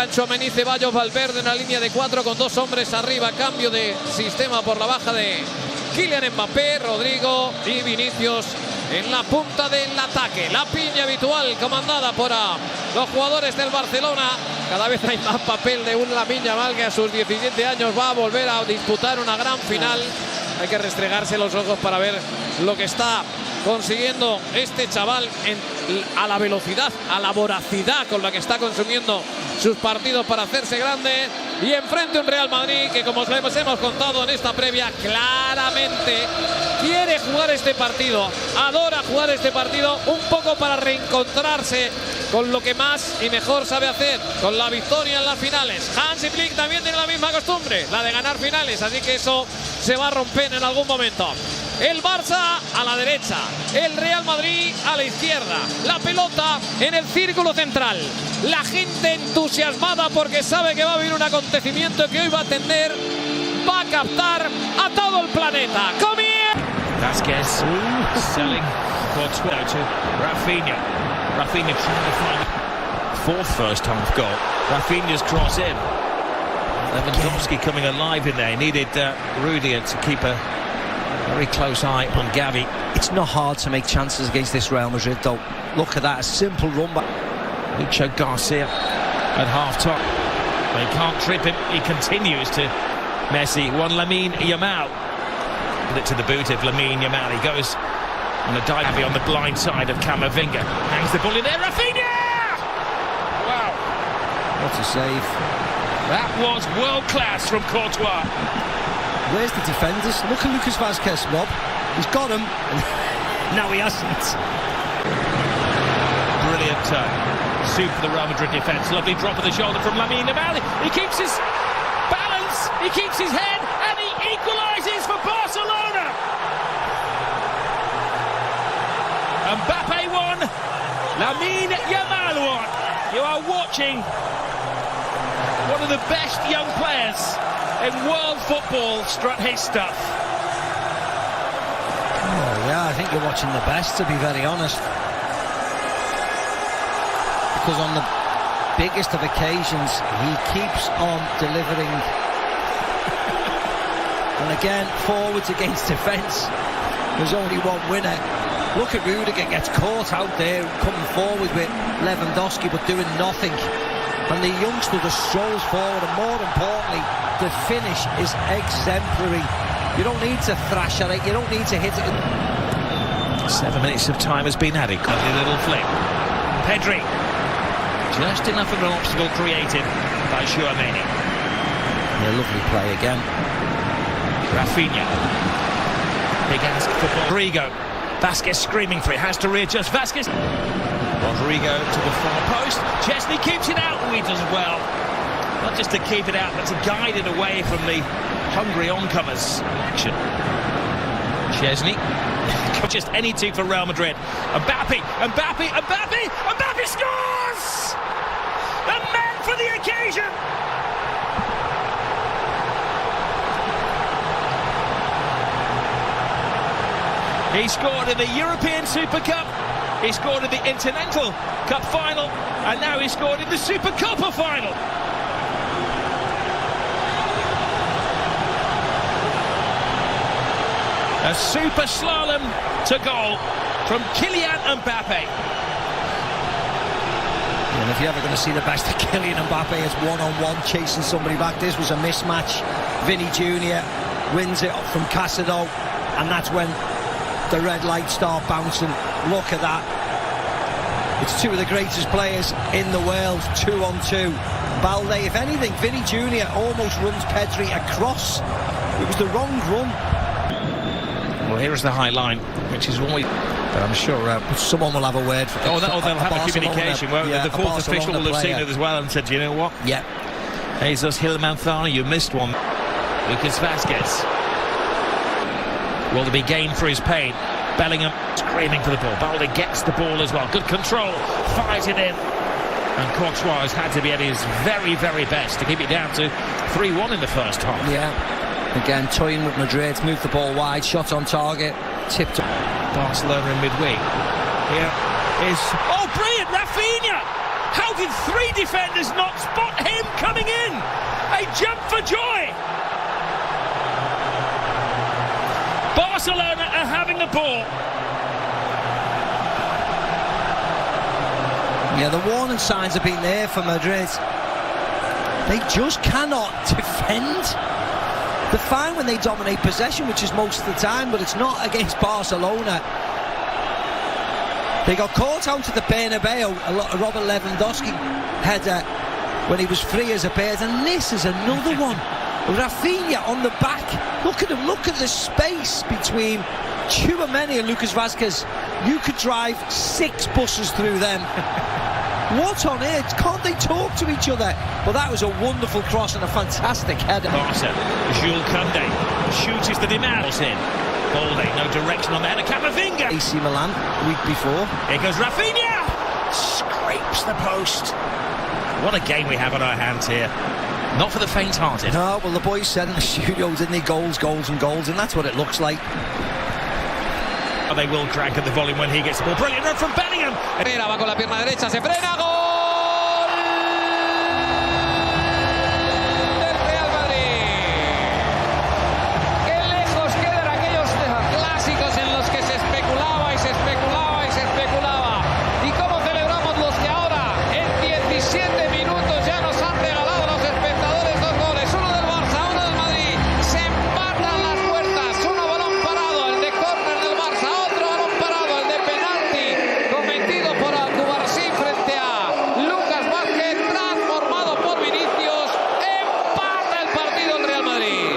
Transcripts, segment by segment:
Tchouaméni, Ceballos, Valverde en la línea de 4 con 2 hombres arriba. Cambio de sistema por la baja de Kylian Mbappé, Rodrigo y Vinicius en la punta del ataque. La piña habitual comandada por los jugadores del Barcelona. Cada vez hay más papel de un Lamine Yamal que a sus 17 años va a volver a disputar una gran final. Hay que restregarse los ojos para ver lo que está consiguiendo este chaval a la velocidad, a la voracidad con la que está consumiendo sus partidos para hacerse grande. Y enfrente un Real Madrid que, como os hemos contado en esta previa, claramente quiere jugar este partido, adora jugar este partido, un poco para reencontrarse con lo que más y mejor sabe hacer, con la victoria en las finales. Hansi Flick también tiene la misma costumbre, la de ganar finales, así que eso se va a romper en algún momento. El Barça a la derecha, el Real Madrid a la izquierda, la pelota en el círculo central, la gente entusiasmada porque sabe que va a haber un acontecimiento que hoy va a atender, va a captar a todo el planeta. ¡Comienza! Vázquez selling Courtois to Rafinha. Rafinha trying to find the fourth first half goal. Rafinha's cross in. Lewandowski coming alive in there. He needed Rudiger to keep a very close eye on Gavi. It's not hard to make chances against this Real Madrid, though. Look at that, a simple run back. Lucho Garcia at half-time. They can't trip him. He continues to Messi. One Lamine Yamal. To the boot of Lamine Yamal. He goes on a dive on the blind side of Camavinga. Hangs the ball in there. Rafinha! Wow. What a save. That was world-class from Courtois. Where's the defenders? Look at Lucas Vázquez, Rob. He's got him. Now he hasn't. Brilliant soup for the Real Madrid defence. Lovely drop of the shoulder from Lamine Yamal. He keeps his balance, he keeps his head, and he equalises for Barcelona. Mbappe won, Lamine Yamal won. You are watching one of the best young players in world football strut his stuff. Oh, yeah, I think you're watching the best, to be very honest. Because on the biggest of occasions, he keeps on delivering. And again, forwards against defence. There's only one winner. Look at Rudiger, gets caught out there, coming forward with Lewandowski, but doing nothing. And the youngster just strolls forward, and more importantly, the finish is exemplary. You don't need to thrash at it, you don't need to hit it. 7 minutes of time has been added. Lovely little flick. Pedri. Just enough of an obstacle created by Tchouaméni. Yeah, lovely play again. Rafinha. Big ask for Rodrigo. Vázquez screaming for it, has to readjust. Vázquez. Rodrigo to the far post. Chesney keeps it out. He does well. Not just to keep it out, but to guide it away from the hungry oncomers. Action. Chesney. Just any two for Real Madrid. Mbappe scores! The man for the occasion! He scored in the European Super Cup, he scored in the Intercontinental Cup final, and now he scored in the Super Copa final. A super slalom to goal from Kylian Mbappe. And if you're ever going to see the best of Kylian Mbappe, it's one-on-one chasing somebody back. This was a mismatch. Vinny Jr. wins it from Casado, and that's when the red lights start bouncing. Look at that. It's two of the greatest players in the world, 2-on-2. Balde, if anything, Vinny Jr. almost runs Pedri across. It was the wrong run. Well, here is the high line, which is always... But I'm sure someone will have a word for... they'll have a communication. Well, yeah, the fourth official will have seen it as well and said, you know what? Yeah. Jesus Hilmanthani, you missed one. Lucas Vázquez. Will there be gain for his pain? Bellingham screaming for the ball. Balde gets the ball as well. Good control. Fires it in. And Courtois has had to be at his very, very best to keep it down to 3-1 in the first half. Yeah. Again, toying with Madrid. Moved the ball wide. Shot on target. Tipped up. Barcelona in midweek. Here is... Oh, brilliant! Rafinha! How did 3 defenders not spot him coming in? A jump for joy. Barcelona are having the ball. Yeah, the warning signs have been there for Madrid. They just cannot defend. They're fine when they dominate possession, which is most of the time, but it's not against Barcelona. They got caught out at the Bernabeu, a Robert Lewandowski header when he was free as a bird, and this is another one. Rafinha on the back. Look at him, look at the space between Tchouaméni and Lucas Vazquez. You could drive 6 buses through them. What on earth? Can't they talk to each other? Well, that was a wonderful cross and a fantastic header. Barca, Jules Koundé shoots the demands in. Balde, no direction on the header. Camavinga. AC Milan, the week before. Here goes Rafinha. Scrapes the post. What a game we have on our hands here. Not for the faint-hearted. No, well, the boys said in the studio, didn't they? Goals, goals and goals, and that's what it looks like. They will drag at the volume when he gets the ball. Brilliant run from Bellingham. Va con la pierna derecha, se frena, gol del Real Madrid. Qué lejos quedan aquellos clásicos en los que se especulaba y se especulaba y se especulaba. Y cómo celebramos los que ahora en 17 minutos ya nos han regalado los espectadores 2 goles. Uno del Barça, uno del Madrid. Se empatan las puertas. Uno balón parado, el de córner del Barça. Otro balón parado, el de penalti cometido por Alcubarsí frente a Lucas Vázquez, transformado por Vinicius. Empata el partido el Real Madrid.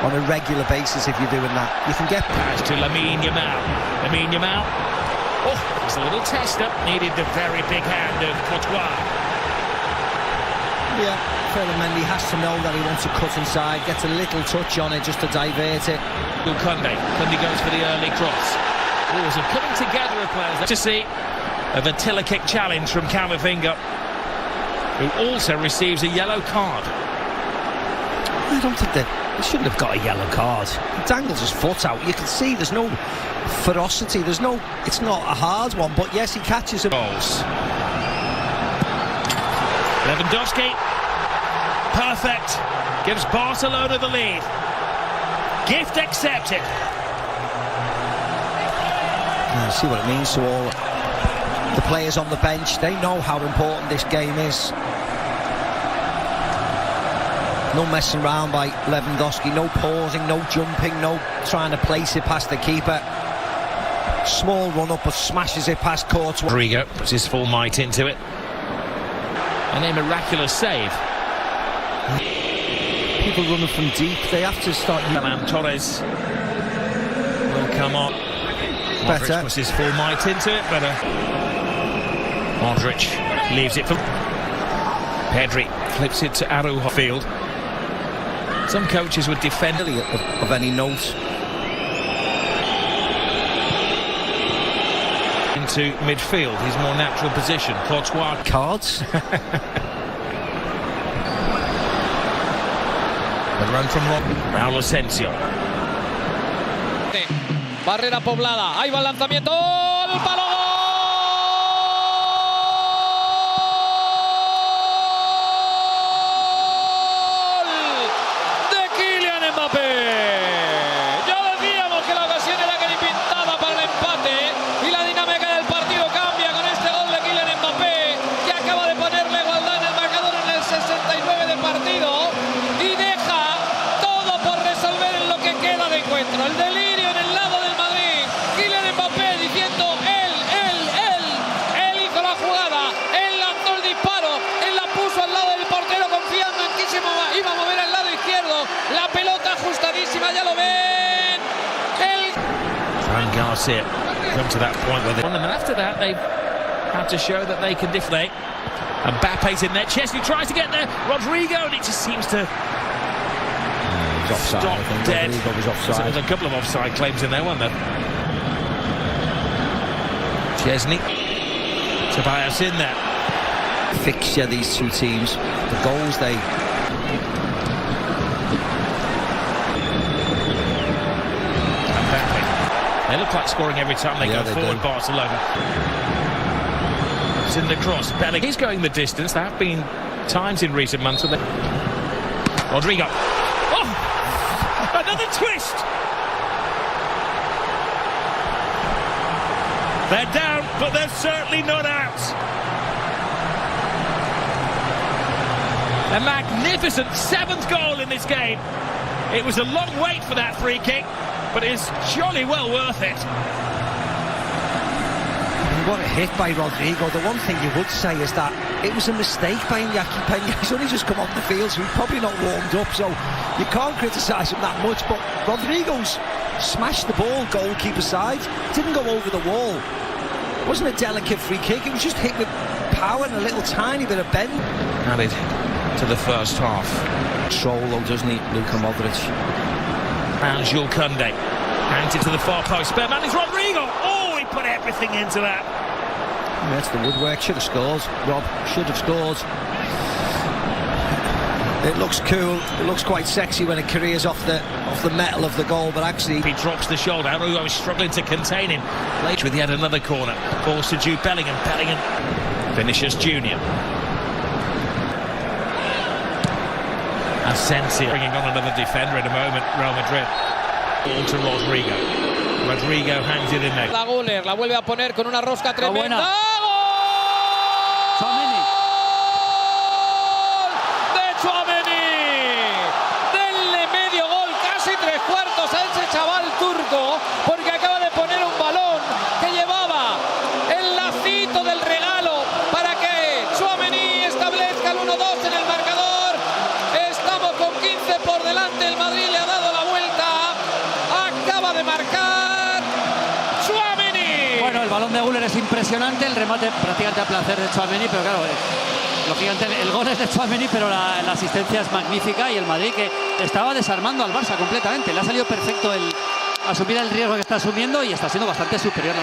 On a regular basis, if you're doing that, you can get Pass to Lamine Yamal. Lamine Yamal. Oh, it's a little test-up. Needed the very big hand of Courtois. Yeah, Mendy has to know that he wants to cut inside, gets a little touch on it just to divert it. Koundé. Koundé goes for the early cross. Oh, there's a coming together of players. To see a Ventilla kick challenge from Camavinga, who also receives a yellow card. I don't think they shouldn't have got a yellow card. He dangles his foot out. You can see there's no ferocity. It's not a hard one, but yes, he catches him. Goals. Lewandowski, perfect, gives Barcelona the lead. Gift accepted. You see what it means to all the players on the bench. They know how important this game is. No messing around by Lewandowski, no pausing, no jumping, no trying to place it past the keeper. Small run up, but smashes it past Courtois. Rodrigo puts his full might into it. And a miraculous save. People running from deep, they have to start. Torres will come on. Better. Modric puts his full might into it, better. Modric leaves it for Pedri, flips it to Araujo field. Some coaches would defend of any note. Into midfield, his more natural position. Courtois. Cards. The run from Raúl Asensio. Barrera poblada, ahí va el lanzamiento, el palo. El delirio en el lado del Madrid. Kylian Mbappé diciendo él hizo la jugada, él lanzó el disparo, él la puso al lado del portero confiando en que iba a mover al lado izquierdo. La pelota ajustadísima, ya lo ven. Fran Garcia come to that point where they won them, and after that they had to show that they can deflate. Mbappe's in there, Chesney tries to get there, Rodrigo, and it just seems to offside, stop dead. Was offside. So there's a couple of offside claims in there, weren't there? Chesney, Tobias in there. Fixture, these two teams, the goals they look like scoring every time they go forward, Barcelona. Lobs in the cross. Belling. He's going the distance. There have been times in recent months when Rodrigo. Oh! Another twist! They're down, but they're certainly not out. A magnificent 7th goal in this game. It was a long wait for that free kick, but it's jolly well worth it. What a hit by Rodrigo. The one thing you would say is that it was a mistake by Iñaki Peña. He's only just come off the field, so he's probably not warmed up, so you can't criticise him that much. But Rodrigo's smashed the ball goalkeeper side. Didn't go over the wall. It wasn't a delicate free kick. It was just hit with power and a little tiny bit of bend. Added to the first half. Control though, doesn't he, Luka Modric? And Jules Koundé hands it to the far post. Spare man is Rodrigo. Oh, he put everything into that. Yeah, that's the woodwork. Should have scored, Rob. Should have scored. It looks cool. It looks quite sexy when it careers off the metal of the goal, but actually he drops the shoulder. Arugo is struggling to contain him. Later with yet another corner. Balls to Jude Bellingham. Bellingham finishes Junior. Asensio bringing on another defender in a moment. Real Madrid. Ball to Rodrigo. Rodrigo hangs it in there. La Guller la vuelve a poner con una rosca tremenda. Tchouaméni. De Tchouaméni. Denle medio gol, casi 3/4 a ese chaval turco, porque acaba de poner un balón que llevaba el lacito del regalo para que Tchouaméni establezca el 1-2 en el marcador. Estamos con 15 por delante. El Madrid le ha dado la vuelta. Acaba de marcar Tchouaméni. Bueno, el balón de Guller es impresionante, el remate prácticamente a placer de Tchouaméni, pero claro, lógicamente el gol es de Tchouaméni, pero la asistencia es magnífica y el Madrid que estaba desarmando al Barça completamente. Le ha salido perfecto el asumir el riesgo que está asumiendo y está siendo bastante superior.